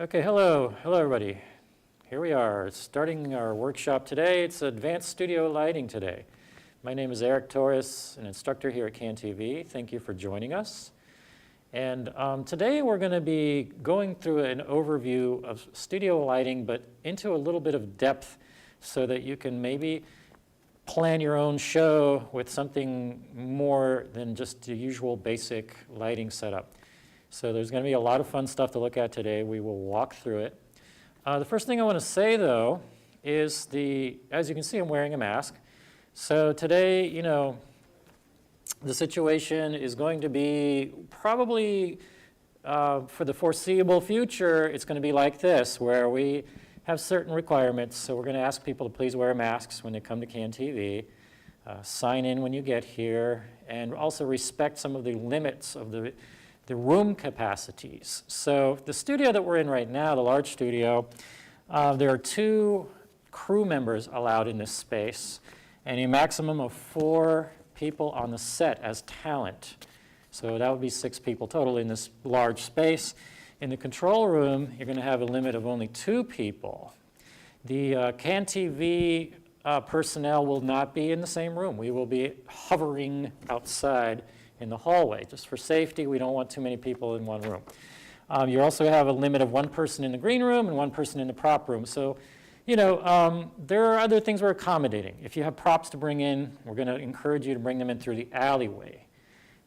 Okay, hello everybody. Here we are, starting our workshop today. It's advanced studio lighting today. My name is Eric Torres, an instructor here at CAN-TV. Thank you for joining us. And today we're going to be going through an overview of studio lighting, but into a little bit of depth so that you can maybe plan your own show with something more than just the usual basic lighting setup. So there's going to be a lot of fun stuff to look at today. We will walk through it. The first thing I want to say, though, is as you can see, I'm wearing a mask. So today, the situation is going to be probably, for the foreseeable future, it's going to be like this, where we have certain requirements. So we're going to ask people to please wear masks when they come to CAN-TV, sign in when you get here, and also respect some of the limits of the room capacities. So the studio that we're in right now, the large studio, there are 2 crew members allowed in this space and a maximum of 4 people on the set as talent. So that would be 6 people total in this large space. In the control room, you're going to have a limit of only 2 people. The CAN-TV personnel will not be in the same room. We will be hovering outside in the hallway. Just for safety, we don't want too many people in one room. You also have a limit of 1 person in the green room and 1 person in the prop room. So, there are other things we're accommodating. If you have props to bring in, we're going to encourage you to bring them in through the alleyway.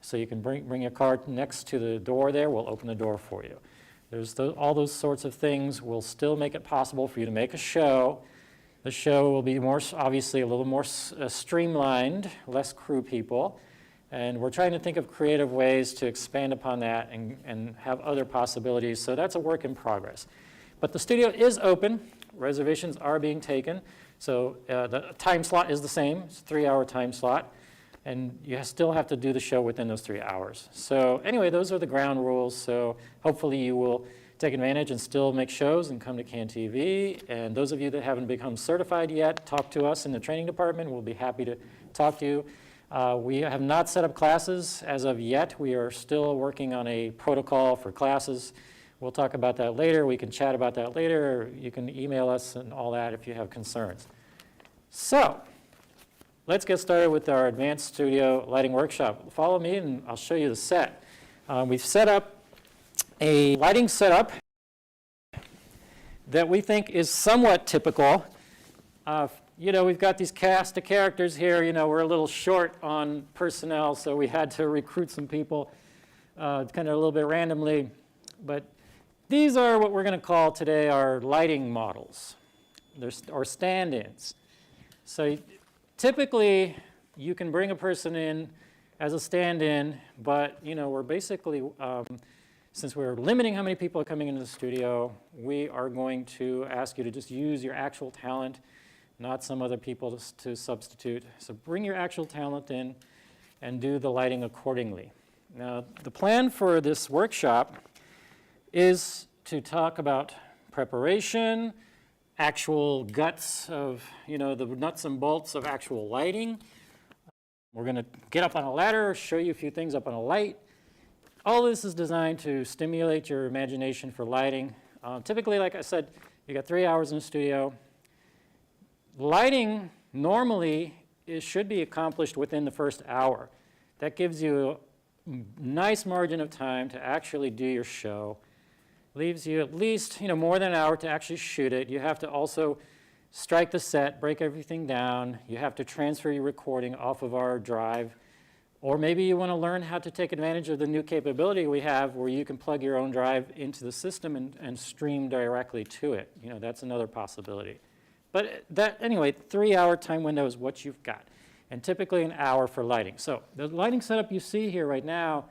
So you can bring your car next to the door there. We'll open the door for you. There's all those sorts of things will still make it possible for you to make a show. The show will be obviously a little more streamlined, less crew people. And we're trying to think of creative ways to expand upon that and have other possibilities. So that's a work in progress. But the studio is open. Reservations are being taken. So the time slot is the same. It's a 3-hour time slot. And you still have to do the show within those 3 hours. So anyway, those are the ground rules. So hopefully you will take advantage and still make shows and come to CAN-TV. And those of you that haven't become certified yet, talk to us in the training department. We'll be happy to talk to you. We have not set up classes as of yet. We are still working on a protocol for classes. We'll talk about that later. We can chat about that later. You can email us and all that if you have concerns. So let's get started with our advanced studio lighting workshop. Follow me and I'll show you the set. We've set up a lighting setup that we think is somewhat typical. We've got these cast of characters here. We're a little short on personnel, so we had to recruit some people kind of a little bit randomly. But these are what we're going to call today our lighting models, or stand-ins. So typically, you can bring a person in as a stand-in, but we're basically, since we're limiting how many people are coming into the studio, we are going to ask you to just use your actual talent, not some other people to substitute. So bring your actual talent in and do the lighting accordingly. Now, the plan for this workshop is to talk about preparation, actual guts of, the nuts and bolts of actual lighting. We're going to get up on a ladder, show you a few things up on a light. All this is designed to stimulate your imagination for lighting. Typically, like I said, you got 3 hours in the studio. Lighting normally should be accomplished within the first hour. That gives you a nice margin of time to actually do your show. Leaves you at least more than an hour to actually shoot it. You have to also strike the set, break everything down. You have to transfer your recording off of our drive. Or maybe you want to learn how to take advantage of the new capability we have where you can plug your own drive into the system and stream directly to it. That's another possibility. But anyway, 3-hour time window is what you've got, and typically an hour for lighting. So the lighting setup you see here right now,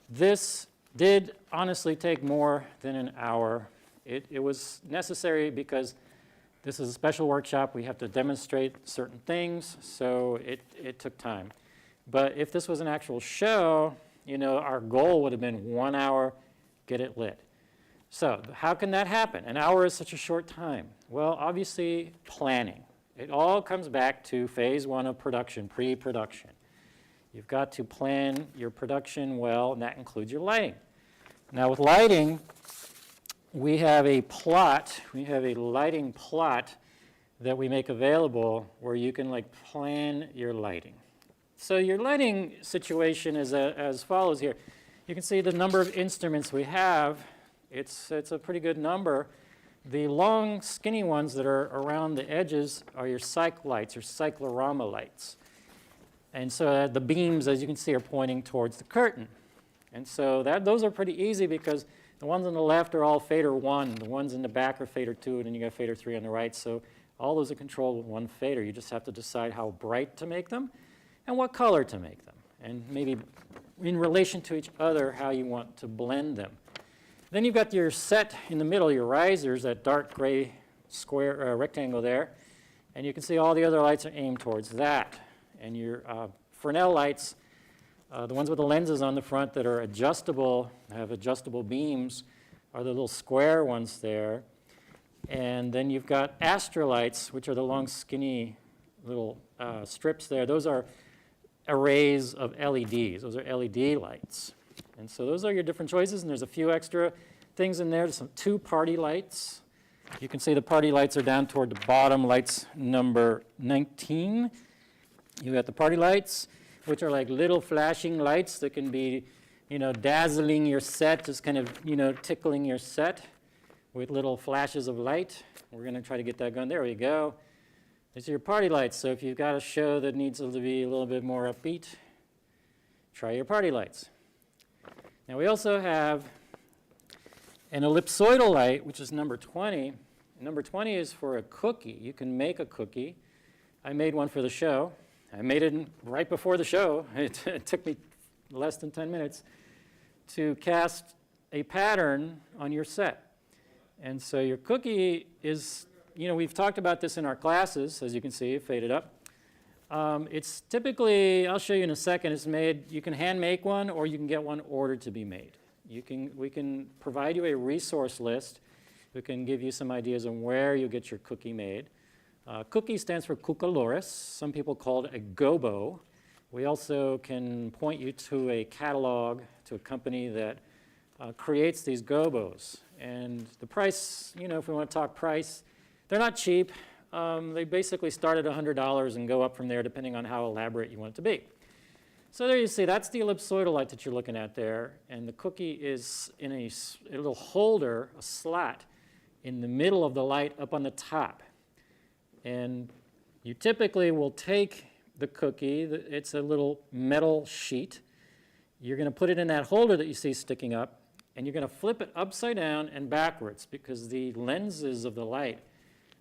this did honestly take more than an hour. It was necessary because this is a special workshop. We have to demonstrate certain things, so it took time. But if this was an actual show, our goal would have been 1 hour, get it lit. So how can that happen? An hour is such a short time. Well, obviously, planning. It all comes back to phase 1 of production, pre-production. You've got to plan your production well, and that includes your lighting. Now with lighting, we have a plot, we have a lighting plot that we make available where you can like plan your lighting. So your lighting situation is as follows here. You can see the number of instruments we have. It's a pretty good number. The long, skinny ones that are around the edges are your cyc lights or cyclorama lights. And so the beams, as you can see, are pointing towards the curtain. And so those are pretty easy because the ones on the left are all fader 1. The ones in the back are fader 2, and then you got fader 3 on the right. So all those are controlled with one fader. You just have to decide how bright to make them and what color to make them, and maybe in relation to each other how you want to blend them. Then you've got your set in the middle, your risers, that dark gray square rectangle there. And you can see all the other lights are aimed towards that. And your Fresnel lights, the ones with the lenses on the front that are adjustable, have adjustable beams, are the little square ones there. And then you've got Astra lights, which are the long, skinny little strips there. Those are arrays of LEDs. Those are LED lights. And so those are your different choices, and there's a few extra things in there. There's some 2 party lights. You can see the party lights are down toward the bottom, lights number 19. You got the party lights, which are like little flashing lights that can be, dazzling your set, just kind of, tickling your set with little flashes of light. We're going to try to get that going. There we go. These are your party lights. So if you've got a show that needs to be a little bit more upbeat, try your party lights. Now we also have an ellipsoidal light, which is number 20. Number 20 is for a cookie. You can make a cookie. I made one for the show. I made it right before the show. It took me less than 10 minutes to cast a pattern on your set. And so your cookie is, we've talked about this in our classes, as you can see, faded up. It's typically, I'll show you in a second, it's made, you can hand make one or you can get one ordered to be made. We can provide you a resource list. We can give you some ideas on where you get your cookie made. Cookie stands for cucaloris. Some people call it a gobo. We also can point you to a catalog, to a company that creates these gobos. And the price, if we want to talk price, they're not cheap. They basically start at $100 and go up from there depending on how elaborate you want it to be. So there you see, that's the ellipsoidal light that you're looking at there. And the cookie is in a little holder, a slot, in the middle of the light up on the top. And you typically will take the cookie, it's a little metal sheet. You're going to put it in that holder that you see sticking up, and you're going to flip it upside down and backwards because the lenses of the light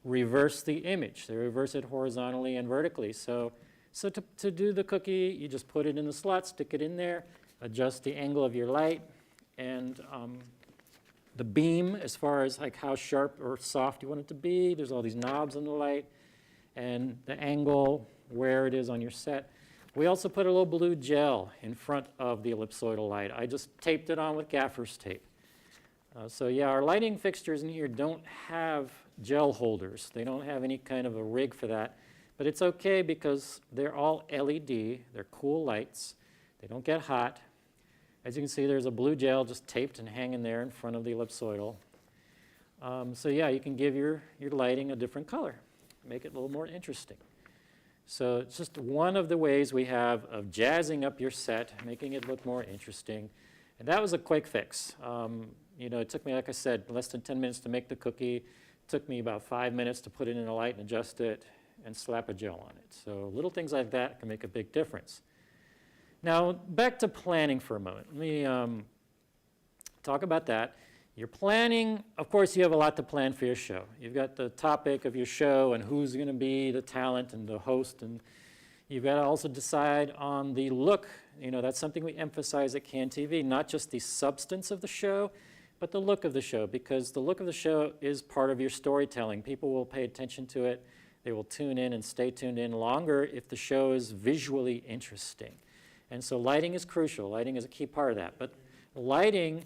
reverse the image. They reverse it horizontally and vertically. So to do the cookie, you just put it in the slot, stick it in there, adjust the angle of your light, and the beam, as far as like how sharp or soft you want it to be. There's all these knobs on the light, and the angle, where it is on your set. We also put a little blue gel in front of the ellipsoidal light. I just taped it on with gaffer's tape. So yeah, our lighting fixtures in here don't have gel holders. They don't have any kind of a rig for that. But it's okay because they're all LED. They're cool lights. They don't get hot. As you can see, there's a blue gel just taped and hanging there in front of the ellipsoidal. So yeah, you can give your lighting a different color, make it a little more interesting. So it's just one of the ways we have of jazzing up your set, making it look more interesting. And that was a quick fix. It took me, like I said, less than 10 minutes to make the cookie. It took me about 5 minutes to put it in the light and adjust it and slap a gel on it. So little things like that can make a big difference. Now, back to planning for a moment. Let me talk about that. You're planning, of course, you have a lot to plan for your show. You've got the topic of your show and who's going to be the talent and the host, and you've got to also decide on the look. That's something we emphasize at CAN-TV, not just the substance of the show, but the look of the show, because the look of the show is part of your storytelling. People will pay attention to it. They will tune in and stay tuned in longer if the show is visually interesting. And so lighting is crucial. Lighting is a key part of that. But lighting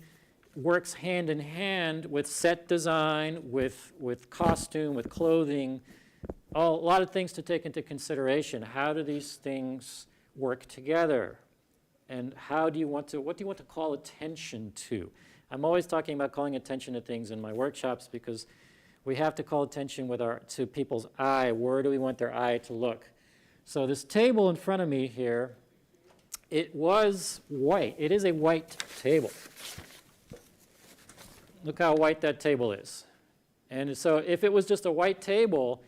works hand in hand with set design, with costume, with clothing, a lot of things to take into consideration. How do these things work together? And what do you want to call attention to? I'm always talking about calling attention to things in my workshops because we have to call attention to people's eye. Where do we want their eye to look? So this table in front of me here, it was white. It is a white table. Look how white that table is. And so if it was just a white table,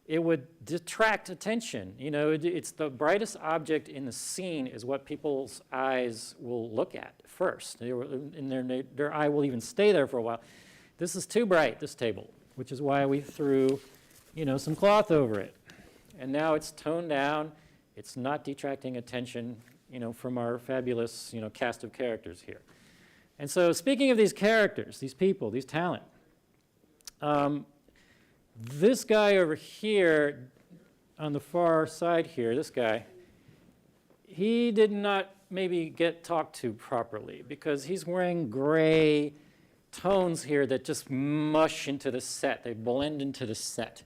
it would detract attention. You know, it's the brightest object in the scene is what people's eyes will look at first. And their eye will even stay there for a while. This is too bright, this table, which is why we threw, you know, some cloth over it. And now it's toned down. It's not detracting attention, you know, from our fabulous, you know, cast of characters here. And so speaking of these characters, these people, these talent, this guy over here on the far side here, this guy, he did not maybe get talked to properly because he's wearing gray tones here that just mush into the set. They blend into the set.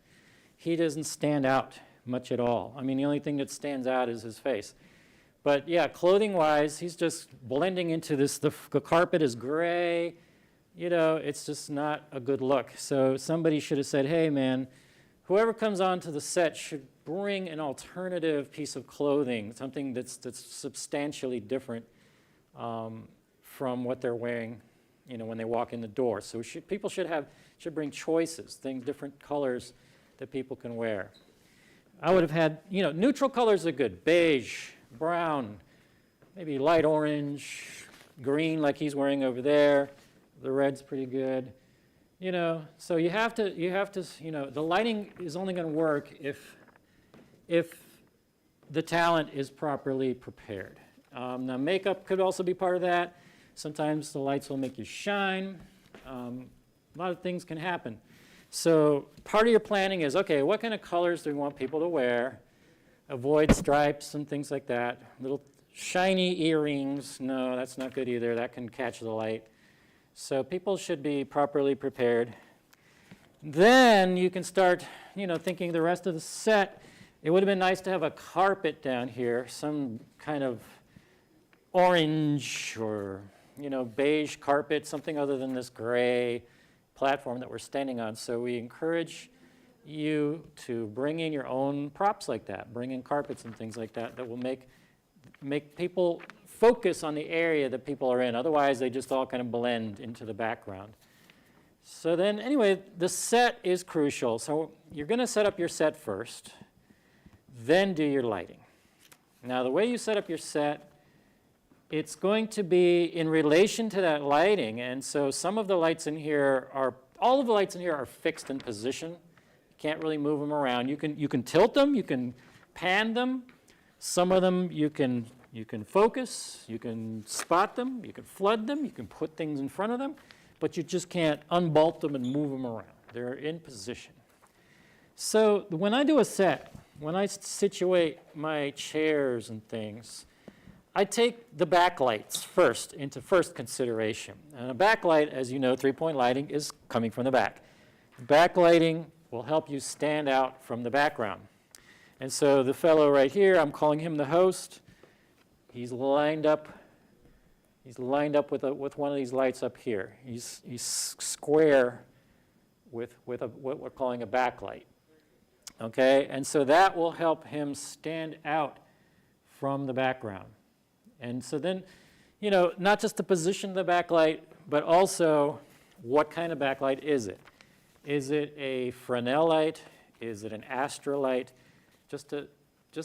He doesn't stand out much at all. I mean, the only thing that stands out is his face. But yeah, clothing-wise, he's just blending into this. The carpet is gray. You know, it's just not a good look. So somebody should have said, hey, man, whoever comes onto the set should bring an alternative piece of clothing, something that's substantially different from what they're wearing, you know, when they walk in the door. So people should bring choices, different colors that people can wear. I would have had, you know, neutral colors are good. Beige, brown, maybe light orange, green like he's wearing over there. The red's pretty good. You know, so you have to, you know, the lighting is only going to work if the talent is properly prepared. Now makeup could also be part of that. Sometimes the lights will make you shine. A lot of things can happen. So part of your planning is, okay, what kind of colors do we want people to wear? Avoid stripes and things like that. Little shiny earrings, no, that's not good either. That can catch the light. So people should be properly prepared. Then you can start, you know, thinking the rest of the set. It would have been nice to have a carpet down here, some kind of orange or, you know, beige carpet, something other than this gray platform that we're standing on. So we encourage you to bring in your own props like that, bring in carpets and things like that that will make people focus on the area that people are in. Otherwise, they just all kind of blend into the background. So then, anyway, the set is crucial. So you're going to set up your set first, then do your lighting. Now, the way you set up your set, it's going to be in relation to that lighting. And so some of the lights in here all of the lights in here are fixed in position. You can't really move them around. You can tilt them, you can pan them. Some of them you can focus, you can spot them, you can flood them, you can put things in front of them, but you just can't unbolt them and move them around. They're in position. So when I do a set, when I situate my chairs and things, I take the backlights first into first consideration. And a backlight, as you know, three-point lighting is coming from the back. Backlighting will help you stand out from the background. And so the fellow right here, I'm calling him the host. He's lined up with one of these lights up here. He's square with what we're calling a backlight. Okay, and so that will help him stand out from the background. And so then, you know, not just the position of the backlight, but also what kind of backlight is it? Is it a Fresnel light? Is it an Astrolight? Just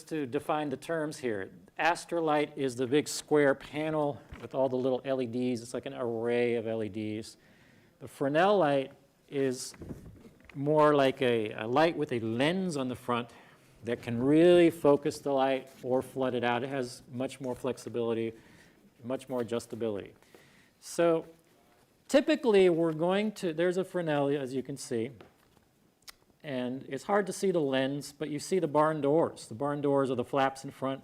to define the terms here, Astrolight is the big square panel with all the little LEDs. It's like an array of LEDs. The Fresnel light is more like a light with a lens on the front that can really focus the light or flood it out. It has much more flexibility, much more adjustability. So typically there's a Fresnel, as you can see. And it's hard to see the lens, but you see the barn doors. The barn doors are the flaps in front.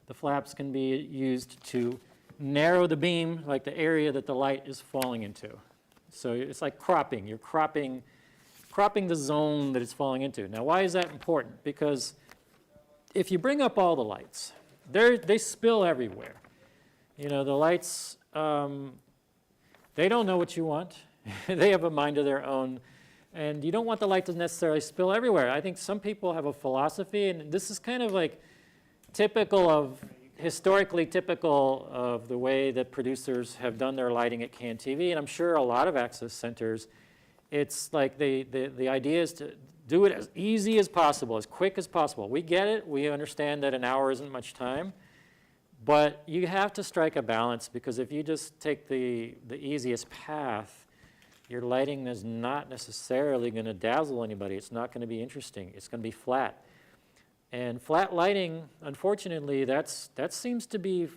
The flaps can be used to narrow the beam, like the area that the light is falling into. So it's like cropping. You're cropping the zone that it's falling into. Now, why is that important? Because if you bring up all the lights, they spill everywhere. You know, the lights, They don't know what you want. They have a mind of their own. And you don't want the light to necessarily spill everywhere. I think some people have a philosophy, and this is kind of like typical of, historically typical of the way that producers have done their lighting at CAN TV, and I'm sure a lot of access centers. It's like the idea is to do it as easy as possible, as quick as possible. We get it. We understand that an hour isn't much time. But you have to strike a balance, because if you just take the easiest path, your lighting is not necessarily going to dazzle anybody. It's not going to be interesting. It's going to be flat. And flat lighting, unfortunately, that seems to be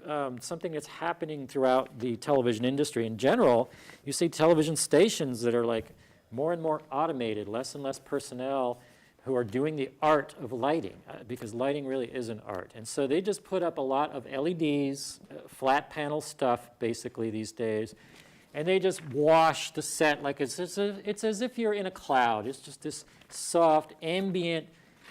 something that's happening throughout the television industry. In general, you see television stations that are like more and more automated, less and less personnel who are doing the art of lighting, because lighting really is an art. And so they just put up a lot of LEDs, flat panel stuff, basically, these days. And they just wash the set like it's as if you're in a cloud. It's just this soft, ambient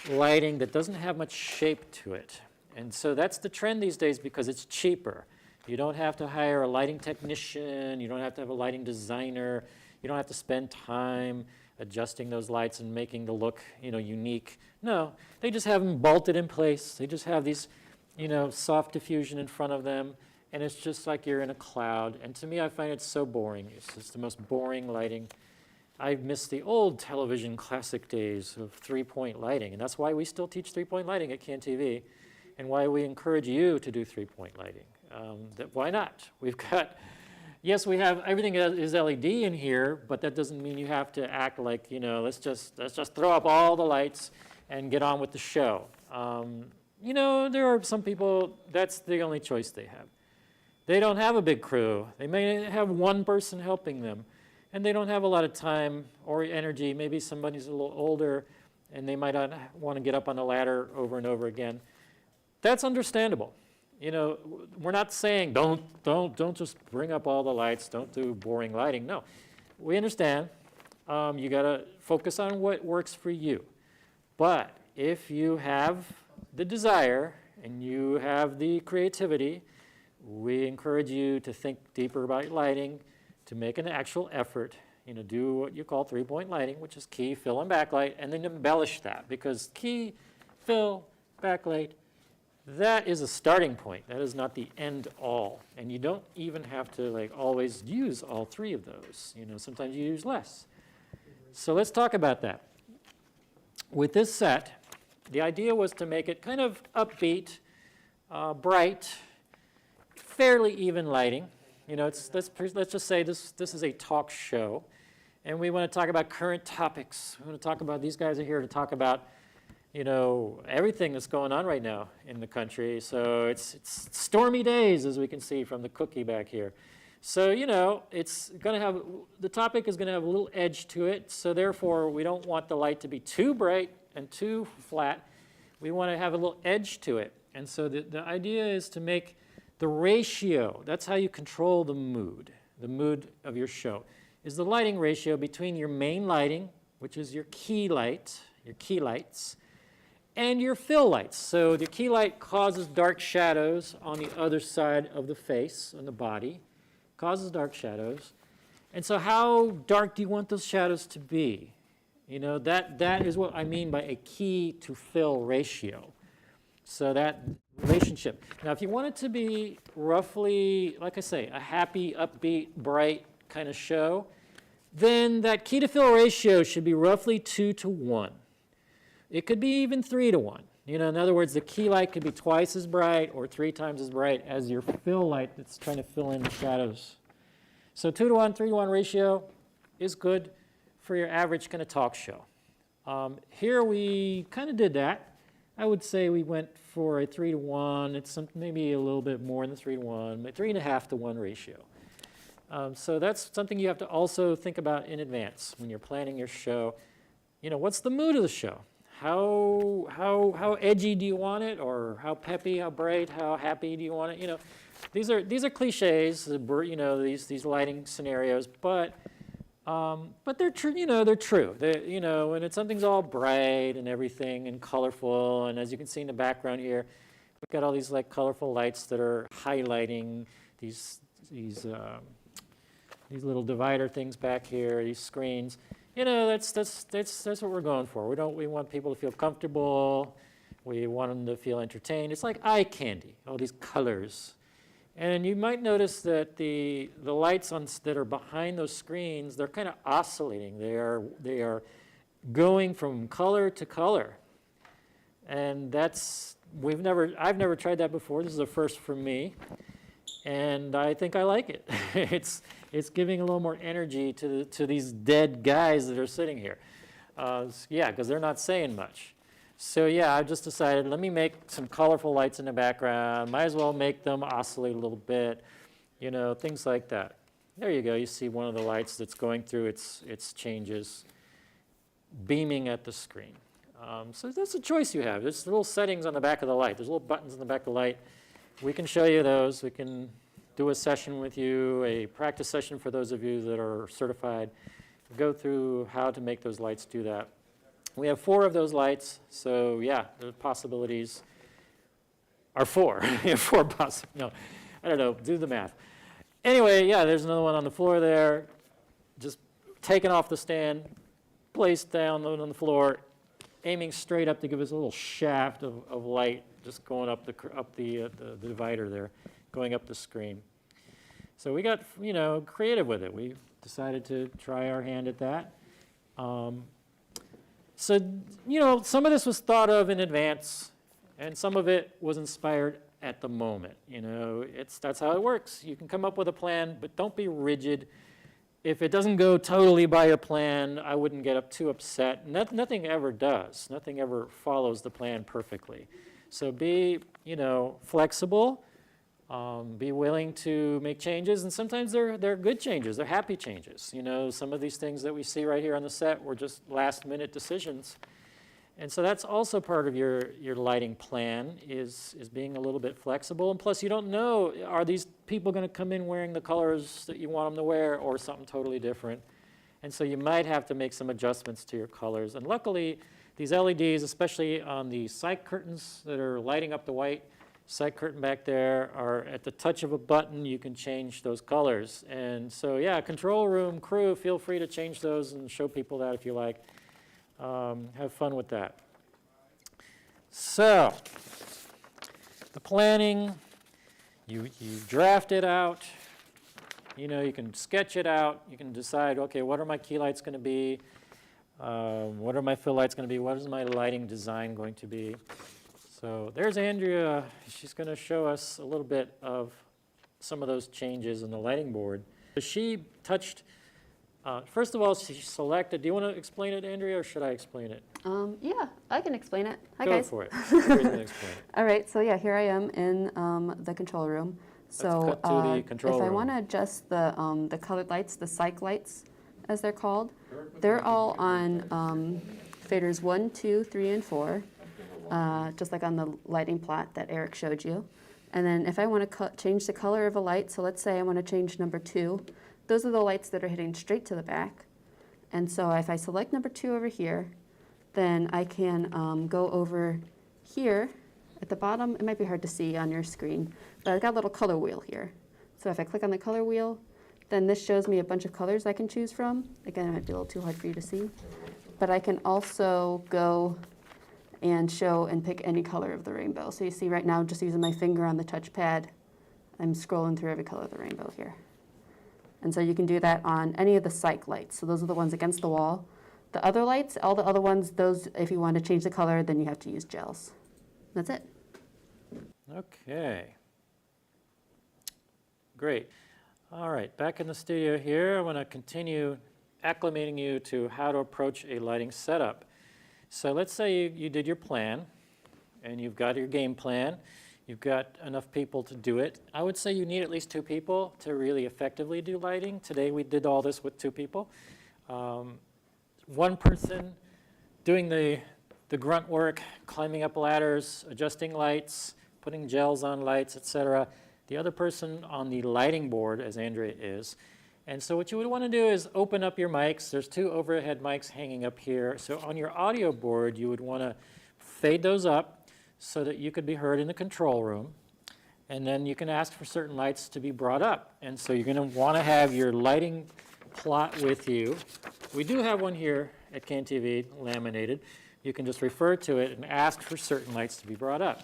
lighting that doesn't have much shape to it. And so that's the trend these days, because it's cheaper. You don't have to hire a lighting technician. You don't have to have a lighting designer. You don't have to spend time adjusting those lights and making the look, unique. No, they just have them bolted in place. They just have these, soft diffusion in front of them. And it's just like you're in a cloud. And to me, I find it so boring. It's just the most boring lighting. I miss the old television classic days of three-point lighting. And that's why we still teach three-point lighting at CAN TV, and why we encourage you to do three-point lighting. Why not? We've got, yes, we have everything is LED in here, but that doesn't mean you have to act like, let's just throw up all the lights and get on with the show. There are some people, that's the only choice they have. They don't have a big crew. They may have one person helping them, and they don't have a lot of time or energy. Maybe somebody's a little older, and they might not want to get up on the ladder over and over again. That's understandable. We're not saying don't just bring up all the lights, don't do boring lighting. No, we understand. You got to focus on what works for you. But if you have the desire and you have the creativity, we encourage you to think deeper about lighting, to make an actual effort, do what you call three-point lighting, which is key, fill, and backlight, and then embellish that, because key, fill, backlight, that is a starting point. That is not the end all. And you don't even have to always use all three of those. Sometimes you use less. So let's talk about that. With this set, the idea was to make it kind of upbeat, bright, fairly even lighting. Let's just say this is a talk show, and we want to talk about current topics. We want to talk about, these guys are here to talk about, everything that's going on right now in the country. So it's stormy days, as we can see from the cookie back here. So, it's going to have, the topic is going to have a little edge to it. So therefore, we don't want the light to be too bright and too flat. We want to have a little edge to it. And so the idea is to make the ratio, that's how you control the mood of your show, is the lighting ratio between your main lighting, which is your key light, your key lights, and your fill lights. So the key light causes dark shadows on the other side of the face, on the body, causes dark shadows. And so how dark do you want those shadows to be? That is what I mean by a key to fill ratio. So that relationship. Now, if you want it to be roughly, like I say, a happy, upbeat, bright kind of show, then that key to fill ratio should be roughly 2 to 1. It could be even 3 to 1. In other words, the key light could be twice as bright or 3 times as bright as your fill light that's trying to fill in the shadows. So 2 to 1, 3 to 1 ratio is good for your average kind of talk show. Here we kind of did that. I would say we went for a 3 to 1. It's maybe a little bit more than 3 to 1, but 3.5 to 1 ratio. So that's something you have to also think about in advance when you're planning your show. What's the mood of the show? How edgy do you want it, or how peppy, how bright, how happy do you want it? These are cliches. These lighting scenarios, but they're true. They're true. When something's all bright and everything and colorful, and as you can see in the background here, we've got all these colorful lights that are highlighting these these little divider things back here, these screens. You know, that's what we're going for. We want people to feel comfortable. We want them to feel entertained. It's like eye candy, all these colors. And you might notice that the lights that are behind those screens, they're kind of oscillating. They are going from color to color. And I've never tried that before. This is a first for me. And I think I like it. It's giving a little more energy to these dead guys that are sitting here. Yeah, because they're not saying much. So yeah, I just decided, let me make some colorful lights in the background. Might as well make them oscillate a little bit, you know, things like that. There you go. You see one of the lights that's going through its changes, beaming at the screen. So that's a choice you have. There's little settings on the back of the light. There's little buttons on the back of the light. We can show you those. We can do a session with you, a practice session for those of you that are certified. Go through how to make those lights do that. We have 4 of those lights, so yeah, the possibilities are 4. We have 4 possible. No, I don't know. Do the math. Anyway, yeah, there's another one on the floor there, just taken off the stand, placed down on the floor, aiming straight up to give us a little shaft of light, just going up the divider there, going up the screen. So we got, you know, creative with it. We decided to try our hand at that. So, you know, some of this was thought of in advance, and some of it was inspired at the moment. You know, that's how it works. You can come up with a plan, but don't be rigid. If it doesn't go totally by a plan, I wouldn't get too upset. Nothing ever does. Nothing ever follows the plan perfectly. So be, you know, flexible. Be willing to make changes, and sometimes they're good changes. They're happy changes. You know, some of these things that we see right here on the set were just last-minute decisions, and so that's also part of your lighting plan is being a little bit flexible. And plus, you don't know, are these people going to come in wearing the colors that you want them to wear, or something totally different? And so you might have to make some adjustments to your colors. And luckily, these LEDs, especially on the side curtains that are lighting up the white. Side curtain back there are at the touch of a button, you can change those colors. And so, yeah, control room crew, feel free to change those and show people that if you like. Have fun with that. So, the planning, you draft it out. You know, you can sketch it out. You can decide, okay, what are my key lights going to be? What are my fill lights going to be? What is my lighting design going to be? So there's Andrea. She's going to show us a little bit of some of those changes in the lighting board. She touched, first of all, she selected, do you want to explain it, Andrea, or should I explain it? Yeah, I can explain it. Hi, Go guys. for it. Andrea's going to explain it. All right, so yeah, here I am in the control room. So Let's cut to the control if I room. want to adjust the colored lights, the cyc lights, as they're called, they're all on faders 1, 2, 3, and 4. Just like on the lighting plot that Eric showed you. And then if I want to change the color of a light, so let's say I want to change number 2, those are the lights that are hitting straight to the back. And so if I select number 2 over here, then I can go over here at the bottom. It might be hard to see on your screen, but I've got a little color wheel here. So if I click on the color wheel, then this shows me a bunch of colors I can choose from. Again, it might be a little too hard for you to see. But I can also go and show and pick any color of the rainbow. So you see right now, just using my finger on the touchpad, I'm scrolling through every color of the rainbow here. And so you can do that on any of the cyc lights. So those are the ones against the wall. The other lights, all the other ones, those, if you want to change the color, then you have to use gels. That's it. Okay. Great. All right, back in the studio here, I want to continue acclimating you to how to approach a lighting setup. So let's say you did your plan, and you've got your game plan. You've got enough people to do it. I would say you need at least 2 people to really effectively do lighting. Today we did all this with 2 people. One person doing the grunt work, climbing up ladders, adjusting lights, putting gels on lights, etc. The other person on the lighting board, as Andrea is. And so what you would want to do is open up your mics. There's 2 overhead mics hanging up here. So on your audio board, you would want to fade those up so that you could be heard in the control room. And then you can ask for certain lights to be brought up. And so you're going to want to have your lighting plot with you. We do have one here at CanTV laminated. You can just refer to it and ask for certain lights to be brought up.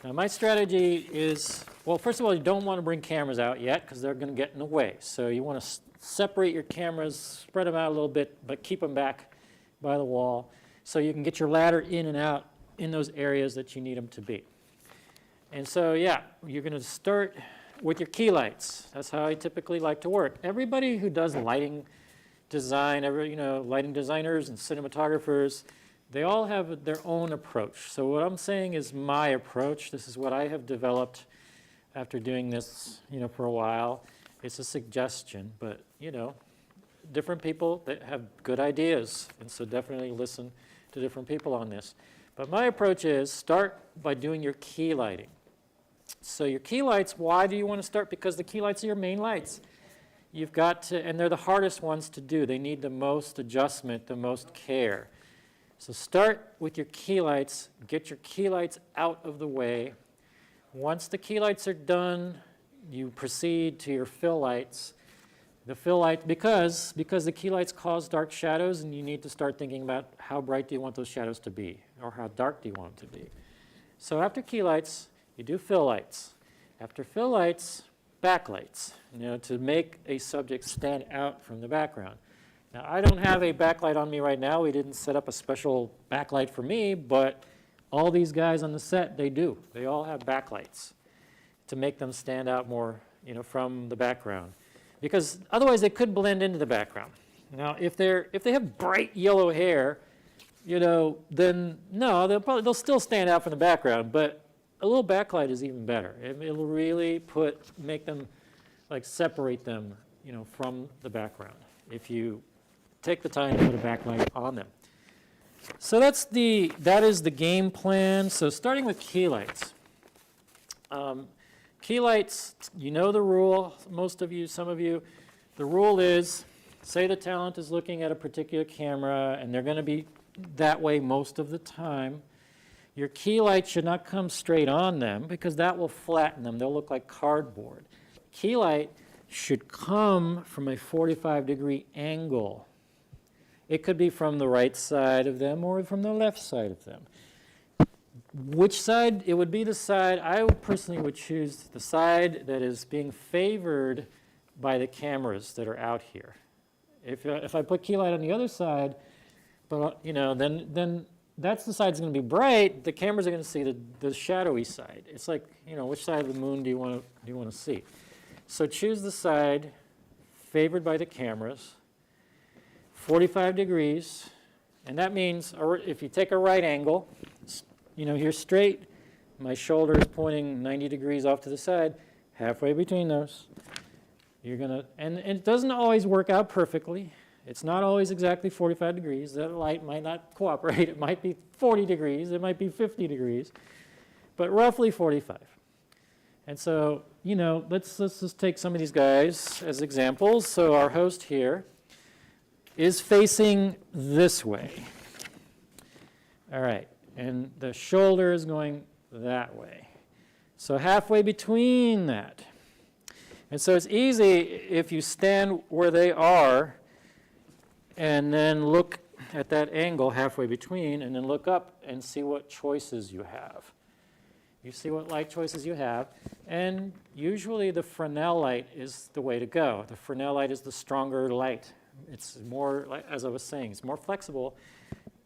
Now my strategy is, well, first of all, you don't want to bring cameras out yet because they're going to get in the way. So you want to separate your cameras, spread them out a little bit, but keep them back by the wall so you can get your ladder in and out in those areas that you need them to be. And so, yeah, you're going to start with your key lights. That's how I typically like to work. Everybody who does lighting design, lighting designers and cinematographers, they all have their own approach. So what I'm saying is my approach. This is what I have developed after doing this, for a while. It's a suggestion, but, different people that have good ideas, and so definitely listen to different people on this. But my approach is start by doing your key lighting. So your key lights, why do you want to start? Because the key lights are your main lights. You've got to, and they're the hardest ones to do. They need the most adjustment, the most care. So start with your key lights, get your key lights out of the way. Once the key lights are done, you proceed to your fill lights. The fill light, because the key lights cause dark shadows, and you need to start thinking about how bright do you want those shadows to be, or how dark do you want them to be. So after key lights, you do fill lights. After fill lights, backlights, to make a subject stand out from the background. Now, I don't have a backlight on me right now. We didn't set up a special backlight for me, but all these guys on the set, they do. They all have backlights to make them stand out more, from the background. Because otherwise they could blend into the background. Now, if they have bright yellow hair, then no, they'll still stand out from the background. But a little backlight is even better. It'll really make them, separate them, from the background if you take the time to put a backlight on them. So that is the game plan. So starting with key lights. Key lights, the rule, most of you, some of you. The rule is, say the talent is looking at a particular camera, and they're going to be that way most of the time. Your key light should not come straight on them, because that will flatten them. They'll look like cardboard. Key light should come from a 45-degree angle. It could be from the right side of them or from the left side of them. Which side? It would be the side, I personally would choose the side that is being favored by the cameras that are out here. If I put key light on the other side, but then that's the side that's going to be bright. The cameras are going to see the shadowy side. It's like, which side of the moon do you want to see? So choose the side favored by the cameras, 45 degrees, and that means if you take a right angle, here straight, my shoulder is pointing 90 degrees off to the side, halfway between those. You're gonna, and it doesn't always work out perfectly. It's not always exactly 45 degrees. That light might not cooperate. It might be 40 degrees. It might be 50 degrees, but roughly 45. And so, let's just take some of these guys as examples. So our host here is facing this way. All right. And the shoulder is going that way. So halfway between that. And so it's easy if you stand where they are and then look at that angle halfway between and then look up and see what choices you have. You see what light choices you have. And usually the Fresnel light is the way to go. The Fresnel light is the stronger light. It's more, as I was saying, it's more flexible.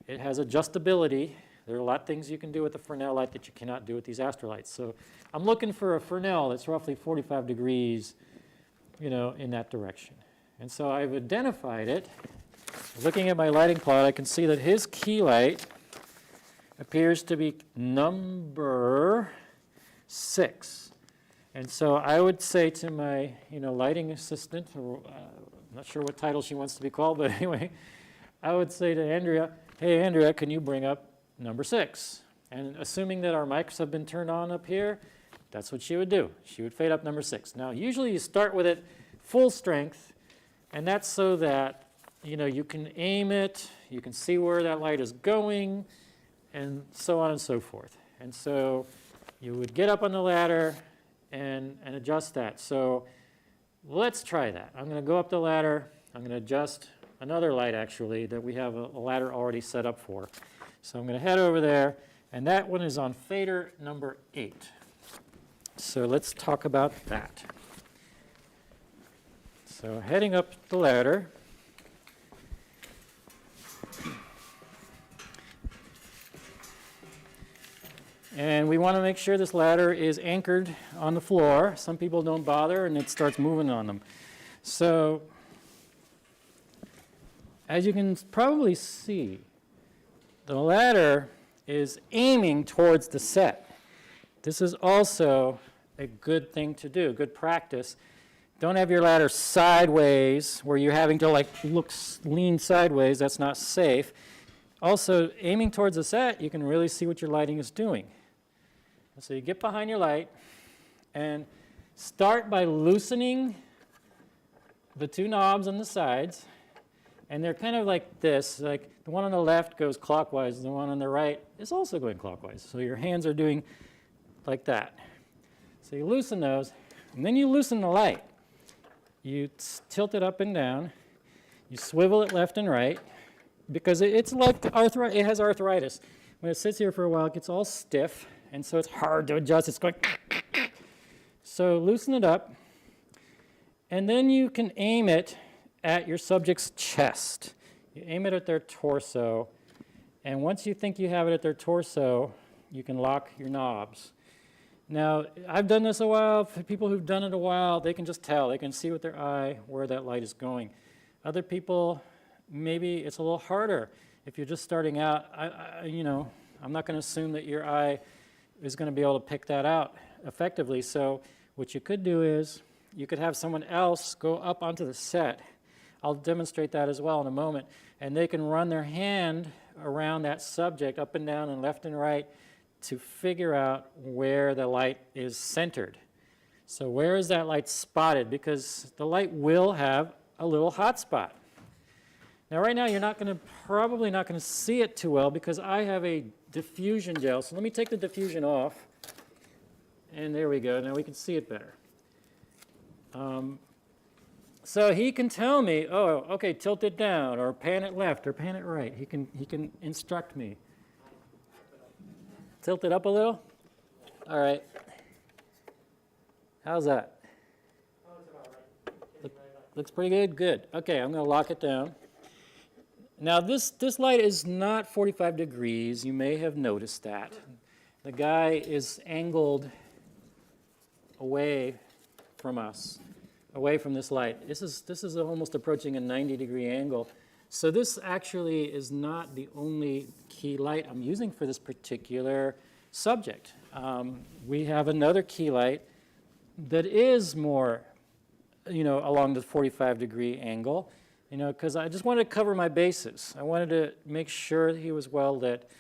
It has adjustability. There are a lot of things you can do with the Fresnel light that you cannot do with these astrolights. So I'm looking for a Fresnel that's roughly 45 degrees, in that direction. And so I've identified it. Looking at my lighting plot, I can see that his key light appears to be number 6. And so I would say to my, lighting assistant, or, I'm not sure what title she wants to be called, but anyway, I would say to Andrea, hey, Andrea, can you bring up number 6? And assuming that our mics have been turned on up here, that's what she would do. She would fade up number 6. Now, usually you start with it full strength, and that's so that, you can aim it, you can see where that light is going, and so on and so forth. And so you would get up on the ladder, and adjust that. So let's try that. I'm going to go up the ladder. I'm going to adjust another light, actually, that we have a ladder already set up for. So I'm going to head over there, and that one is on fader number 8. So let's talk about that. So heading up the ladder, and we want to make sure this ladder is anchored on the floor. Some people don't bother, and it starts moving on them. So as you can probably see, the ladder is aiming towards the set. This is also a good thing to do, good practice. Don't have your ladder sideways where you're having to lean sideways. That's not safe. Also, aiming towards the set, you can really see what your lighting is doing. So you get behind your light and start by loosening the 2 knobs on the sides. And they're kind of like this, like the one on the left goes clockwise, and the one on the right is also going clockwise. So your hands are doing like that. So you loosen those, and then you loosen the light. You tilt it up and down. You swivel it left and right, because it's like it has arthritis. When it sits here for a while, it gets all stiff, and so it's hard to adjust. It's going. So loosen it up, and then you can aim it at your subject's chest. You aim it at their torso, and once you think you have it at their torso, you can lock your knobs. Now, I've done this a while. For people who've done it a while, they can just tell. They can see with their eye where that light is going. Other people, maybe it's a little harder. If you're just starting out, I'm not going to assume that your eye is going to be able to pick that out effectively. So what you could do is you could have someone else go up onto the set. I'll demonstrate that as well in a moment. And they can run their hand around that subject up and down and left and right to figure out where the light is centered. So where is that light spotted? Because the light will have a little hot spot. Now right now you're probably not going to see it too well because I have a diffusion gel. So let me take the diffusion off. And there we go. Now we can see it better. So he can tell me, oh, okay, tilt it down, or pan it left, or pan it right. He can instruct me. Tilt it up a little? All right. How's that? Looks pretty good? Good. Okay, I'm going to lock it down. Now this light is not 45 degrees. You may have noticed that. The guy is angled away from us, away from this light. This is almost approaching a 90-degree angle. So this actually is not the only key light I'm using for this particular subject. We have another key light that is more, along the 45-degree angle, because I just wanted to cover my bases. I wanted to make sure he was well lit,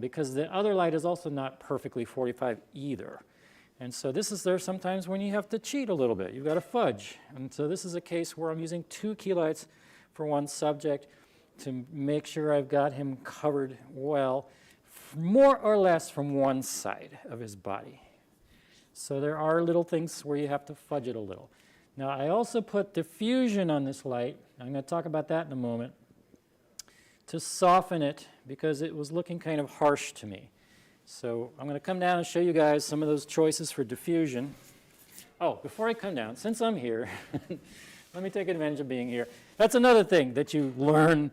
because the other light is also not perfectly 45 either. And so there's sometimes when you have to cheat a little bit. You've got to fudge. And so this is a case where I'm using 2 key lights for one subject to make sure I've got him covered well, more or less from one side of his body. So there are little things where you have to fudge it a little. Now I also put diffusion on this light. I'm going to talk about that in a moment, to soften it because it was looking kind of harsh to me. So I'm going to come down and show you guys some of those choices for diffusion. Oh, before I come down, since I'm here, let me take advantage of being here. That's another thing that you learn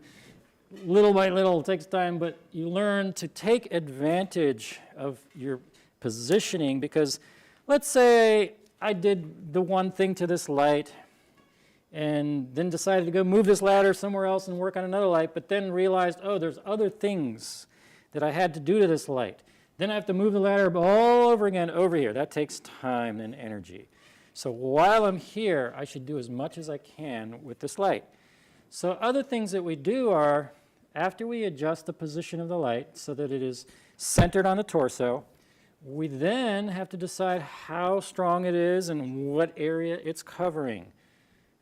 little by little. It takes time, but you learn to take advantage of your positioning, because let's say I did the one thing to this light and then decided to go move this ladder somewhere else and work on another light, but then realized, oh, there's other things that I had to do to this light. Then I have to move the ladder all over again over here. That takes time and energy. So while I'm here, I should do as much as I can with this light. So other things that we do are, after we adjust the position of the light so that it is centered on the torso, we then have to decide how strong it is and what area it's covering.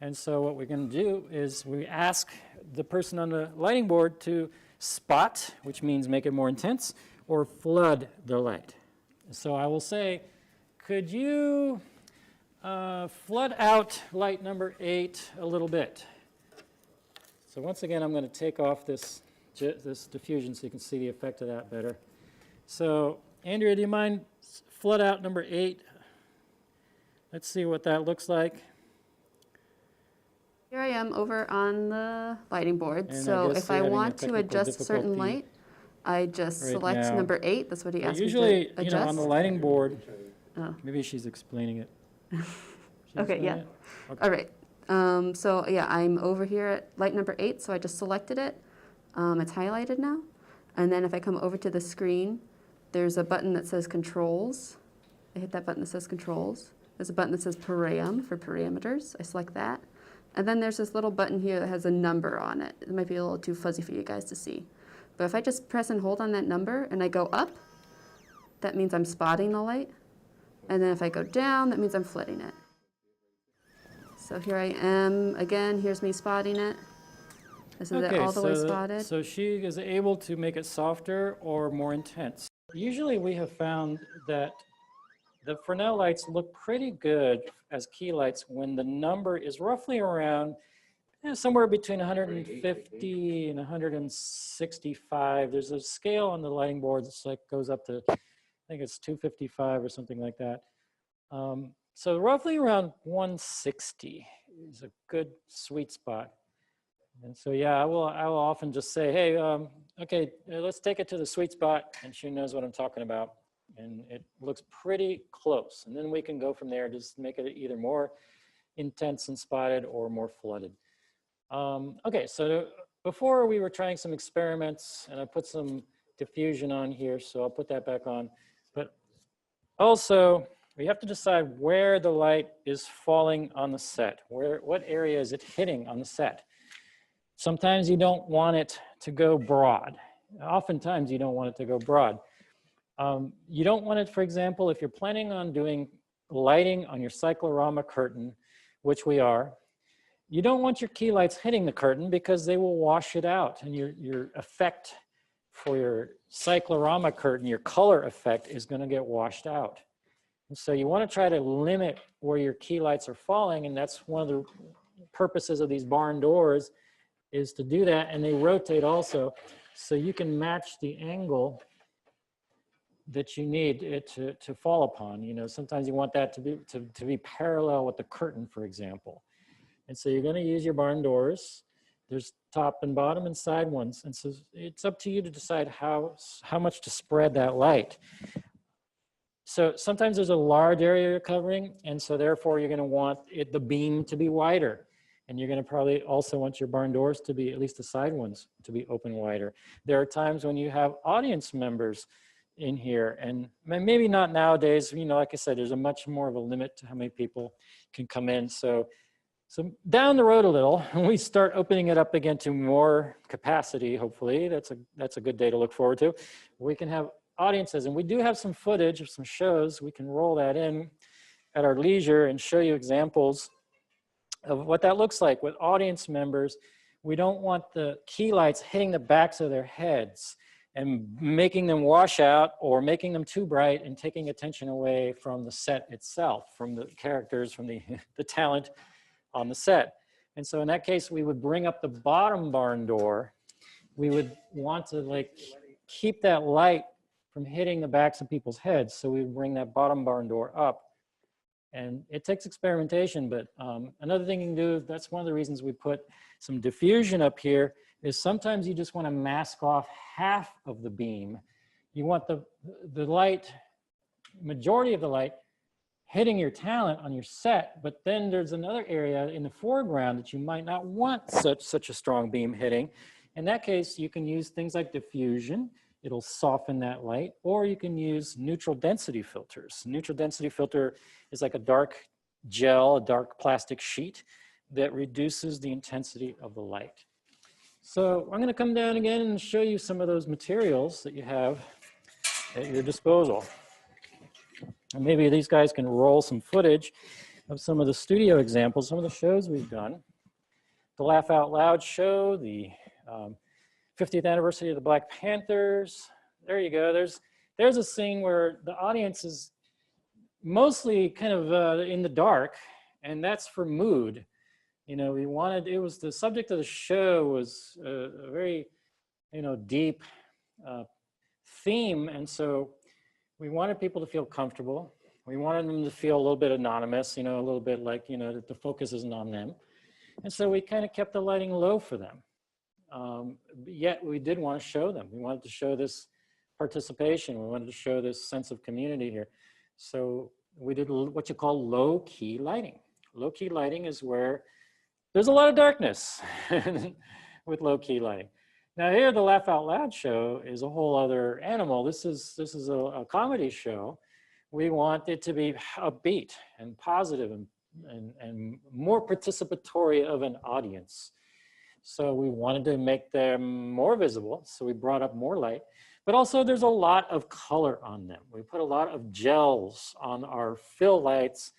And so what we're going to do is we ask the person on the lighting board to spot, which means make it more intense, or flood the light. So I will say, could you flood out light number 8 a little bit? So once again, I'm going to take off this diffusion so you can see the effect of that better. So Andrea, do you mind flood out number 8? Let's see what that looks like. Here I am over on the lighting board. And so guess if you're I having a want to technical adjust certain difficulty light, I just right select now. number 8. That's what he But asked usually, me to adjust. on the lighting board, Oh. maybe she's explaining it. She's Okay, yeah. explaining it? Okay. All right. So yeah, I'm over here at light number 8, so I just selected it. It's highlighted now. And then if I come over to the screen, there's a button that says Controls. I hit that button that says Controls. There's a button that says Param for parameters. I select that. And then there's this little button here that has a number on it. It might be a little too fuzzy for you guys to see. But if I just press and hold on that number and I go up, that means I'm spotting the light. And then if I go down, that means I'm flooding it. So here I am again, here's me spotting it. This is it all the way spotted. So she is able to make it softer or more intense. Usually we have found that the Fresnel lights look pretty good as key lights when the number is roughly around somewhere between 150 and 165. There's a scale on the lighting board that's like goes up to, I think it's 255 or something like that. So roughly around 160 is a good sweet spot. And so, yeah, I will often just say, hey, okay, let's take it to the sweet spot. And she knows what I'm talking about. And it looks pretty close. And then we can go from there, just make it either more intense and spotted or more flooded. Okay, so before we were trying some experiments, and I put some diffusion on here, so I'll put that back on. But also, we have to decide where the light is falling on the set. What area is it hitting on the set? Sometimes you don't want it to go broad. Oftentimes you don't want it to go broad. You don't want it, for example, if you're planning on doing lighting on your cyclorama curtain, which we are, you don't want your key lights hitting the curtain because they will wash it out, and your effect for your cyclorama curtain, your color effect, is going to get washed out. And so you want to try to limit where your key lights are falling, and that's one of the purposes of these barn doors, is to do that. And they rotate also, so you can match the angle that you need it to fall upon. You know, sometimes you want that to be parallel with the curtain, for example. And so you're going to use your barn doors. There's top and bottom and side ones. And so it's up to you to decide how much to spread that light. So sometimes there's a large area you're covering, and so therefore you're going to want the beam to be wider. And you're going to probably also want your barn doors to be, at least the side ones, to be open wider. There are times when you have audience members in here, and maybe not nowadays. You know, like I said, there's a much more of a limit to how many people can come in. So down the road a little, when we start opening it up again to more capacity, hopefully, that's a good day to look forward to. We can have audiences, and we do have some footage of some shows. We can roll that in at our leisure and show you examples of what that looks like with audience members. We don't want the key lights hitting the backs of their heads and making them wash out or making them too bright and taking attention away from the set itself, from the characters, from the talent on the set. And so in that case, we would bring up the bottom barn door. We would want to like keep that light from hitting the backs of people's heads. So we would bring that bottom barn door up. And it takes experimentation, but another thing you can do, that's one of the reasons we put some diffusion up here, is sometimes you just want to mask off half of the beam. You want the light, majority of the light, hitting your talent on your set, but then there's another area in the foreground that you might not want such a strong beam hitting. In that case, you can use things like diffusion. It'll soften that light, or you can use neutral density filters. Neutral density filter is like a dark gel, a dark plastic sheet that reduces the intensity of the light. So I'm going to come down again and show you some of those materials that you have at your disposal. And maybe these guys can roll some footage of some of the studio examples, some of the shows we've done. The Laugh Out Loud show, the 50th anniversary of the Black Panthers. There you go. There's a scene where the audience is mostly kind of in the dark, and that's for mood. You know, we wanted, it was the subject of the show was a very, you know, deep theme, and so we wanted people to feel comfortable. We wanted them to feel a little bit anonymous, you know, a little bit like, you know, that the focus isn't on them. And so we kind of kept the lighting low for them. Yet we did want to show them. We wanted to show this participation. We wanted to show this sense of community here. So we did what you call low-key lighting. Low-key lighting is where there's a lot of darkness with low-key lighting. Now here, the Laugh Out Loud show is a whole other animal. This is a comedy show. We want it to be upbeat and positive and more participatory of an audience. So we wanted to make them more visible. So we brought up more light, but also there's a lot of color on them. We put a lot of gels on our fill lights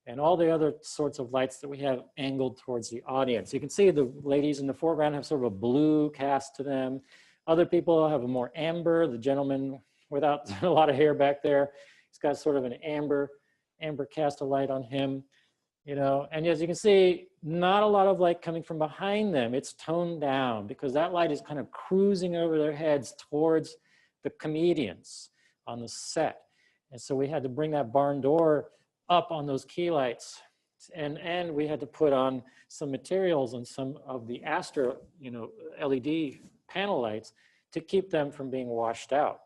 and all the other sorts of lights that we have angled towards the audience. You can see the ladies in the foreground have sort of a blue cast to them. Other people have a more amber. The gentleman without a lot of hair back there, he's got sort of an amber cast of light on him, you know. And as you can see, not a lot of light coming from behind them. It's toned down because that light is kind of cruising over their heads towards the comedians on the set. And so we had to bring that barn door up on those key lights, and we had to put on some materials and some of the Astra, you know, LED panel lights to keep them from being washed out.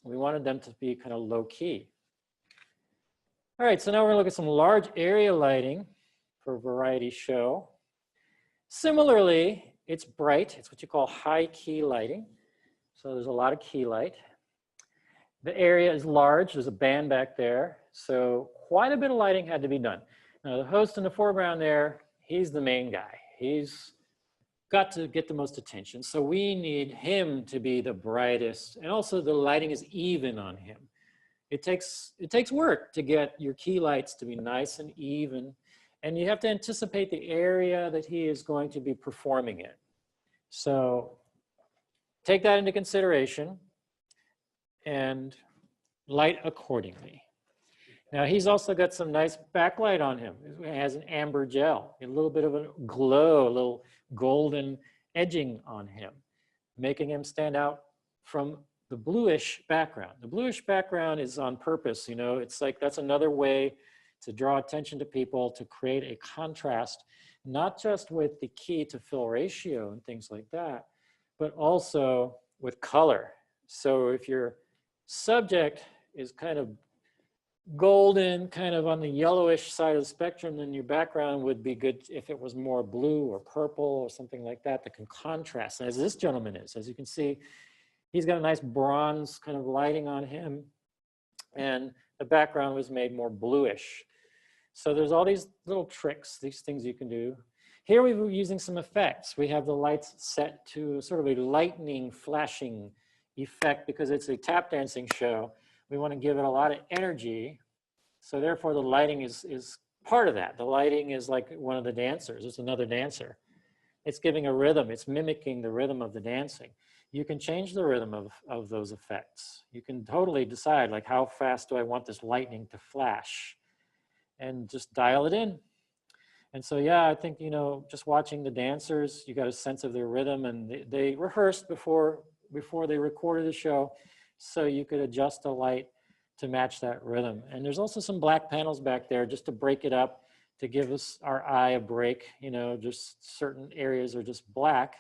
We wanted them to be kind of low key. All right, so now we're gonna look at some large area lighting for a variety show. Similarly, it's bright. It's what you call high key lighting. So there's a lot of key light. The area is large. There's a band back there. So quite a bit of lighting had to be done. Now the host in the foreground there, he's the main guy. He's got to get the most attention. So we need him to be the brightest. And also the lighting is even on him. It takes work to get your key lights to be nice and even. And you have to anticipate the area that he is going to be performing in. So take that into consideration and light accordingly. Now he's also got some nice backlight on him. It has an amber gel, a little bit of a glow, a little golden edging on him, making him stand out from the bluish background. The bluish background is on purpose, you know, it's like that's another way to draw attention to people, to create a contrast, not just with the key to fill ratio and things like that, but also with color. So if your subject is kind of golden, kind of on the yellowish side of the spectrum, then your background would be good if it was more blue or purple or something like that that can contrast, as this gentleman is. As you can see, he's got a nice bronze kind of lighting on him, and the background was made more bluish. So there's all these little tricks, these things you can do. Here we were using some effects. We have the lights set to sort of a lightning, flashing effect because it's a tap dancing show. We want to give it a lot of energy. So therefore the lighting is part of that. The lighting is like one of the dancers. It's another dancer. It's giving a rhythm. It's mimicking the rhythm of the dancing. You can change the rhythm of those effects. You can totally decide like how fast do I want this lightning to flash and just dial it in. And so, yeah, I think, you know, just watching the dancers, you got a sense of their rhythm, and they rehearsed before they recorded the show, so you could adjust the light to match that rhythm. And there's also some black panels back there just to break it up, to give us our eye a break, you know, just certain areas are just black,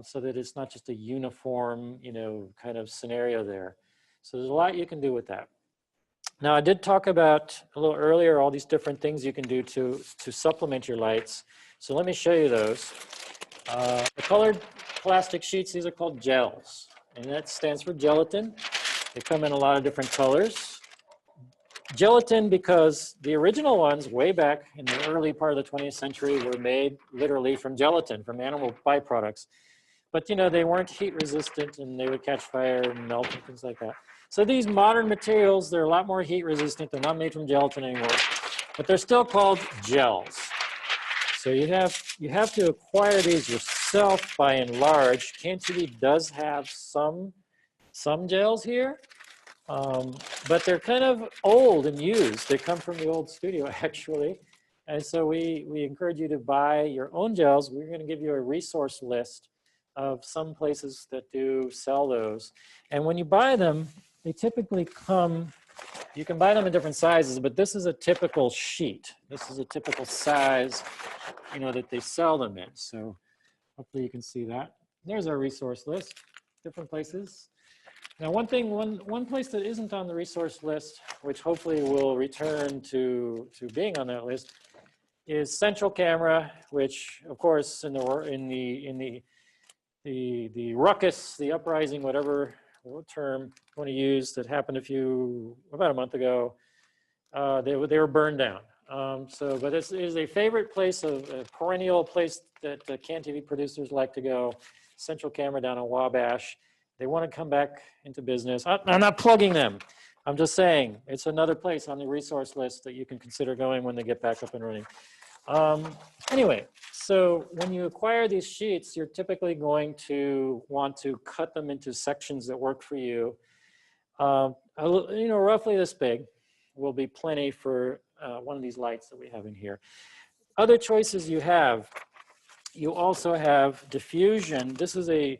so that it's not just a uniform, you know, kind of scenario there. So there's a lot you can do with that. Now, I did talk about a little earlier all these different things you can do to supplement your lights. So let me show you those. The colored plastic sheets, these are called gels, and that stands for gelatin. They come in a lot of different colors. Gelatin because the original ones way back in the early part of the 20th century were made literally from gelatin, from animal byproducts. But you know, they weren't heat resistant and they would catch fire and melt and things like that. So these modern materials, they're a lot more heat resistant. They're not made from gelatin anymore, but they're still called gels. So you have to acquire these yourself by and large. CanTV does have some gels here, But they're kind of old and used. They come from the old studio, actually. And so we encourage you to buy your own gels. We're going to give you a resource list of some places that do sell those. And when you buy them, they typically come, you can buy them in different sizes, but this is a typical sheet. This is a typical size, you know, that they sell them in. So hopefully you can see that. There's our resource list, different places. Now, one place that isn't on the resource list, which hopefully will return to being on that list, is central camera, which, of course, in the ruckus, the uprising, whatever term you want to use, that happened about a month ago, they were burned down. But it is a favorite place, a perennial place that CAN TV producers like to go. Central Camera down in Wabash. They want to come back into business. I'm not plugging them. I'm just saying it's another place on the resource list that you can consider going when they get back up and running. Anyway, so when you acquire these sheets, you're typically going to want to cut them into sections that work for you. You know, roughly this big will be plenty for one of these lights that we have in here. Other choices you also have diffusion. This is a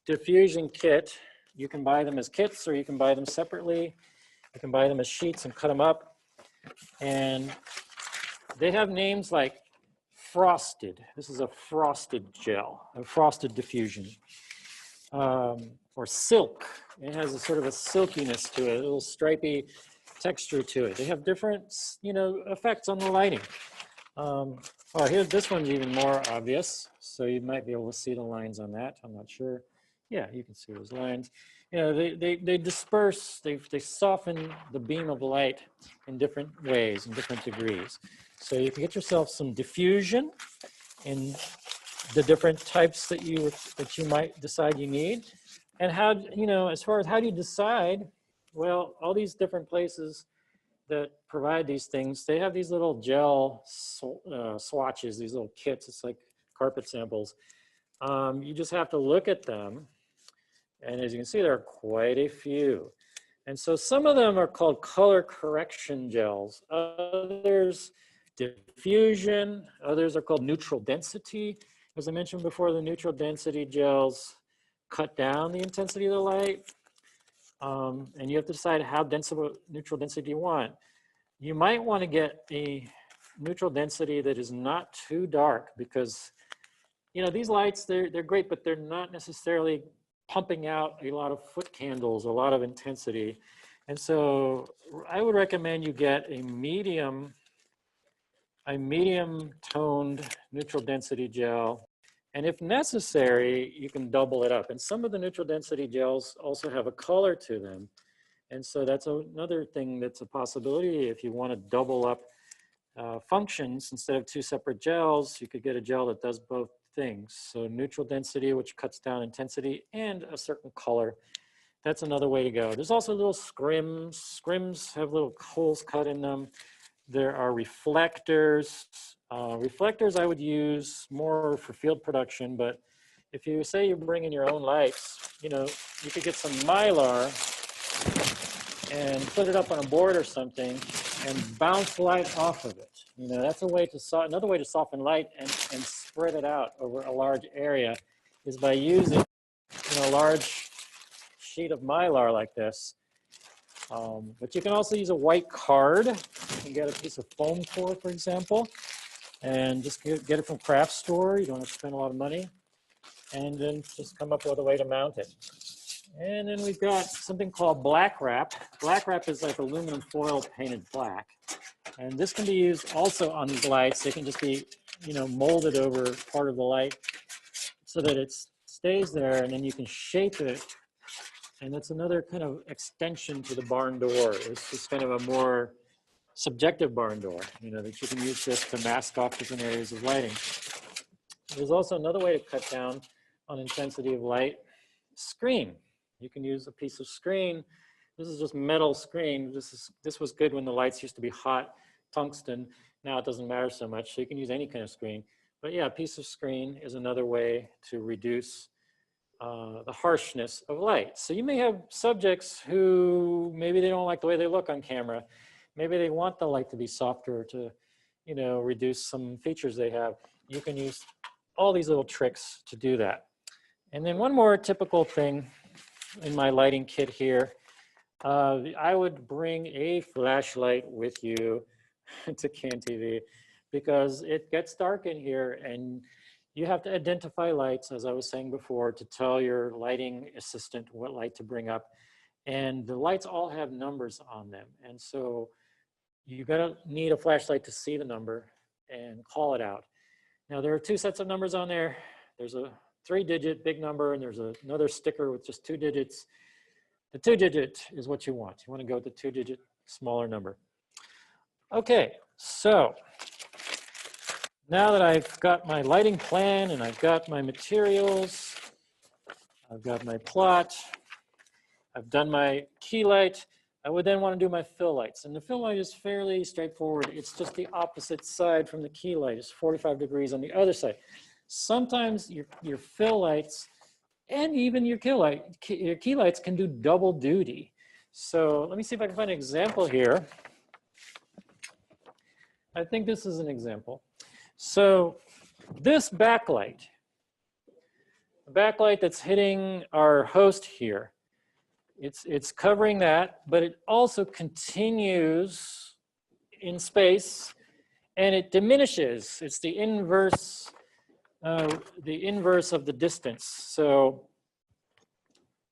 diffusion kit. You can buy them as kits or you can buy them separately. You can buy them as sheets and cut them up. And they have names like frosted. This is a frosted gel, a frosted diffusion. Or silk. It has a sort of a silkiness to it, a little stripy texture to it. They have different, you know, effects on the lighting. Oh, this one's even more obvious. So you might be able to see the lines on that. I'm not sure. Yeah, you can see those lines. You know, they disperse, they soften the beam of light in different ways, in different degrees. So you can get yourself some diffusion in the different types that you might decide you need. And how, you know, as far as how do you decide, well, all these different places that provide these things, they have these little gel swatches, these little kits. It's like carpet samples. You just have to look at them. And as you can see, there are quite a few. And so some of them are called color correction gels. Others, diffusion. Others are called neutral density. As I mentioned before, the neutral density gels cut down the intensity of the light. And you have to decide how dense of a neutral density you want. You might want to get a neutral density that is not too dark because, you know, these lights, they're great, but they're not necessarily pumping out a lot of foot candles, a lot of intensity. And so I would recommend you get a medium toned neutral density gel. And if necessary, you can double it up. And some of the neutral density gels also have a color to them. And so that's another thing that's a possibility. If you want to double up functions, instead of two separate gels, you could get a gel that does both things. So neutral density, which cuts down intensity, and a certain color. That's another way to go. There's also little scrims. Scrims have little holes cut in them. There are reflectors. Reflectors I would use more for field production, but if you say you bring in your own lights, you know, you could get some Mylar and put it up on a board or something and bounce light off of it. You know, that's a way to another way to soften light and spread it out over a large area is by using, you know, a large sheet of Mylar like this. But you can also use a white card. You can get a piece of foam core, for example, and just get it from craft store. You don't have to spend a lot of money. And then just come up with a way to mount it. And then we've got something called black wrap. Black wrap is like aluminum foil painted black. And this can be used also on these lights. They can just be, you know, molded over part of the light so that it stays there, and then you can shape it. And that's another kind of extension to the barn door. It's kind of a more subjective barn door, you know, that you can use this to mask off different areas of lighting. There's also another way to cut down on intensity of light. Screen. You can use a piece of screen. This is just metal screen. This was good when the lights used to be hot tungsten. Now it doesn't matter so much, so you can use any kind of screen. But yeah, a piece of screen is another way to reduce the harshness of light. So you may have subjects who maybe they don't like the way they look on camera. Maybe they want the light to be softer to, you know, reduce some features they have. You can use all these little tricks to do that. And then one more typical thing in my lighting kit here, I would bring a flashlight with you to CanTV because it gets dark in here and you have to identify lights, as I was saying before, to tell your lighting assistant what light to bring up. And the lights all have numbers on them. And so you're gonna need a flashlight to see the number and call it out. Now there are two sets of numbers on there. There's a 3-digit big number and there's another sticker with just 2 digits. The 2-digit is what you want. You want to go with the 2-digit smaller number. Okay, so now that I've got my lighting plan and I've got my materials, I've got my plot, I've done my key light, I would then want to do my fill lights. And the fill light is fairly straightforward. It's just the opposite side from the key light. It's 45 degrees on the other side. Sometimes your fill lights and even your key lights can do double duty. So let me see if I can find an example here. I think this is an example. So this backlight, the backlight that's hitting our host here, it's covering that, but it also continues in space and it diminishes. It's the inverse of the distance. So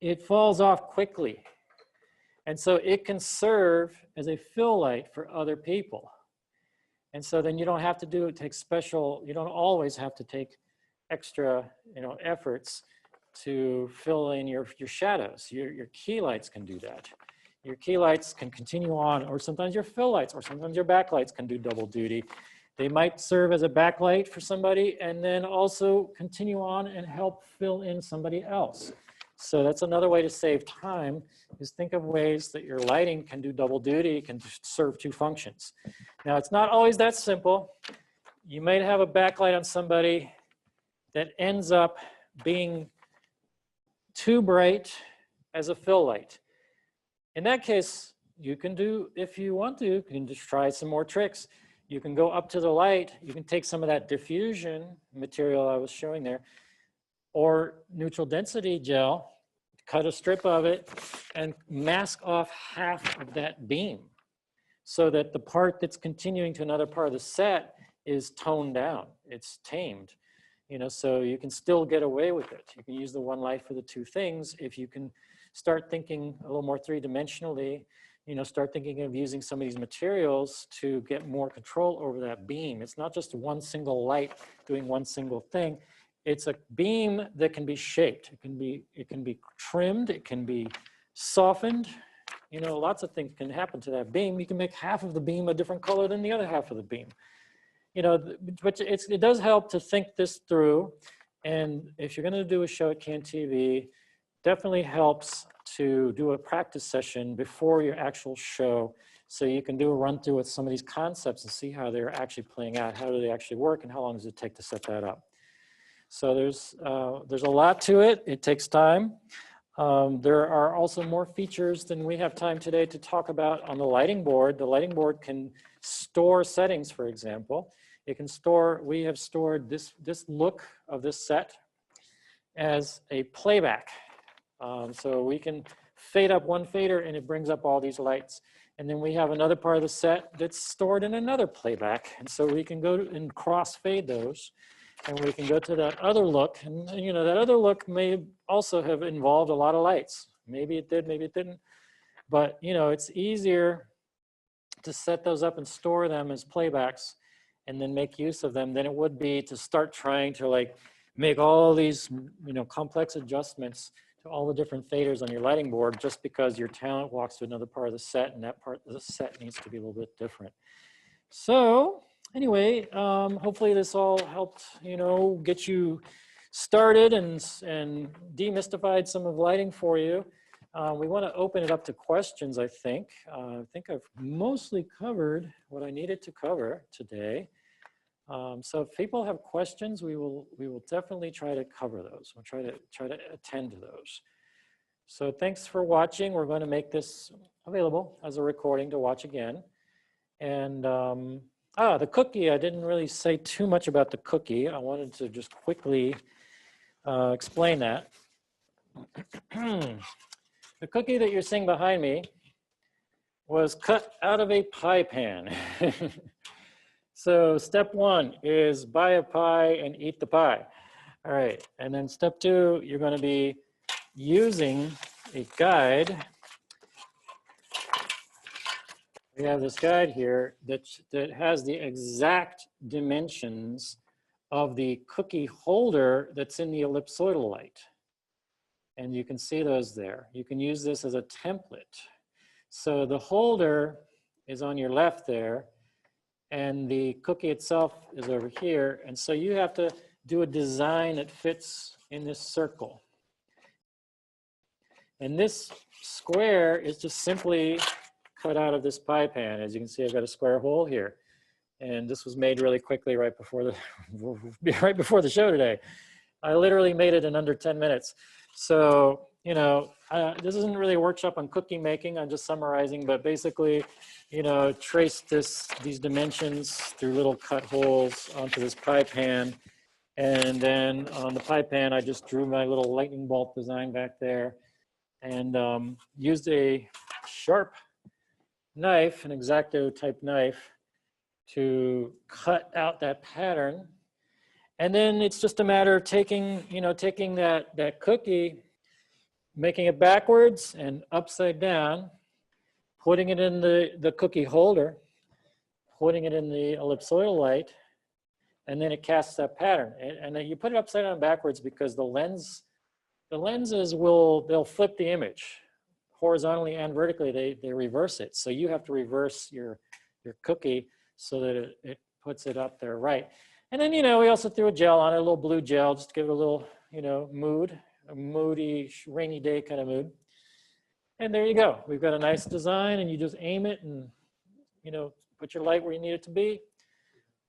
it falls off quickly. And so it can serve as a fill light for other people. And so then you don't have to take special, you don't always have to take extra, efforts to fill in your shadows. Your key lights can do that. Your key lights can continue on, or sometimes your fill lights, or sometimes your backlights can do double duty. They might serve as a backlight for somebody and then also continue on and help fill in somebody else. So that's another way to save time, is think of ways that your lighting can do double duty, can serve 2 functions. Now, it's not always that simple. You might have a backlight on somebody that ends up being too bright as a fill light. In that case, you can do, if you want to, you can just try some more tricks. You can go up to the light. You can take some of that diffusion material I was showing there, or neutral density gel, cut a strip of it and mask off half of that beam so that the part that's continuing to another part of the set is toned down, it's tamed. So you can still get away with it. You can use the one light for the 2 things if you can start thinking a little more 3-dimensionally, start thinking of using some of these materials to get more control over that beam. It's not just one single light doing one single thing. It's a beam that can be shaped. It can be trimmed. It can be softened. Lots of things can happen to that beam. You can make half of the beam a different color than the other half of the beam. But it does help to think this through. And if you're going to do a show at CanTV, definitely helps to do a practice session before your actual show, so you can do a run through with some of these concepts and see how they're actually playing out. How do they actually work, and how long does it take to set that up? So there's a lot to it. It takes time. There are also more features than we have time today to talk about on the lighting board. The lighting board can store settings, for example. It can store, we have stored this look of this set as a playback. So we can fade up one fader and it brings up all these lights. And then we have another part of the set that's stored in another playback. And so we can go and cross-fade those. And we can go to that other look, and that other look may also have involved a lot of lights. Maybe it did, maybe it didn't. But it's easier to set those up and store them as playbacks and then make use of them than it would be to start trying to make all these complex adjustments to all the different faders on your lighting board just because your talent walks to another part of the set and that part of the set needs to be a little bit different. So anyway, hopefully this all helped, get you started and demystified some of lighting for you. We want to open it up to questions, I think. I think I've mostly covered what I needed to cover today. So if people have questions, we will definitely try to cover those. We'll try to attend to those. So thanks for watching. We're going to make this available as a recording to watch again. And the cookie, I didn't really say too much about the cookie. I wanted to just quickly explain that. The cookie that you're seeing behind me was cut out of a pie pan. So step one is buy a pie and eat the pie. All right, and then step two, you're going to be using a guide. We have this guide here that has the exact dimensions of the cookie holder that's in the ellipsoidal light. And you can see those there. You can use this as a template. So the holder is on your left there, and the cookie itself is over here. And so you have to do a design that fits in this circle. And this square is just simply cut out of this pie pan. As you can see, I've got a square hole here. And this was made really quickly right before the show today. I literally made it in under 10 minutes. So, you know, this isn't really a workshop on cookie making. I'm just summarizing, but basically, you know, trace these dimensions through little cut holes onto this pie pan. And then on the pie pan, I just drew my little lightning bolt design back there and used a sharp knife, an X-Acto type knife, to cut out that pattern. And then it's just a matter of taking that cookie, making it backwards and upside down, putting it in the cookie holder, putting it in the ellipsoidal light, and then it casts that pattern. And then you put it upside down and backwards because the lenses they'll flip the image horizontally and vertically. They reverse it. So you have to reverse your cookie so that it puts it up there right. And then, you know, we also threw a gel on it, a little blue gel, just to give it a little, you know, mood, a moody, rainy day kind of mood. And there you go. We've got a nice design, and you just aim it and, you know, put your light where you need it to be.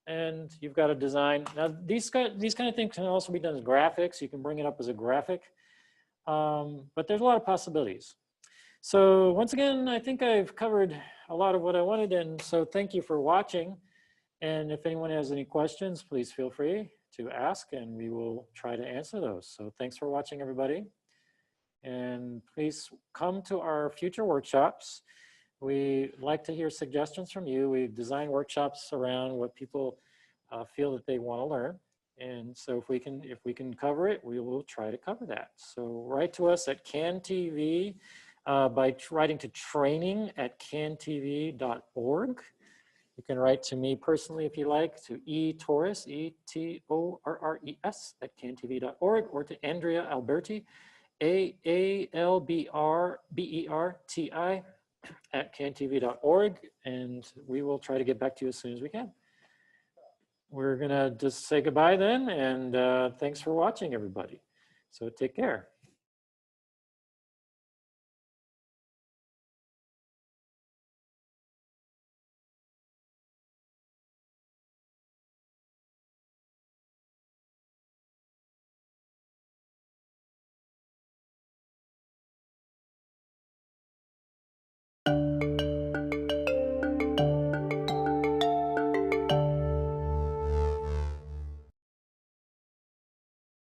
And you've got a design. Now, these kind of things can also be done as graphics. You can bring it up as a graphic. But there's a lot of possibilities. So once again, I think I've covered a lot of what I wanted. And so thank you for watching. And if anyone has any questions, please feel free to ask, and we will try to answer those. So thanks for watching, everybody. And please come to our future workshops. We like to hear suggestions from you. We design workshops around what people feel that they want to learn. And so if we can cover it, we will try to cover that. So write to us at CanTV by writing to training@cantv.org. You can write to me personally if you like, to eTorres, ETORRES @cantv.org, or to Andrea Alberti, AALBERTI @cantv.org, and we will try to get back to you as soon as we can. We're gonna just say goodbye then, and thanks for watching, everybody. So take care.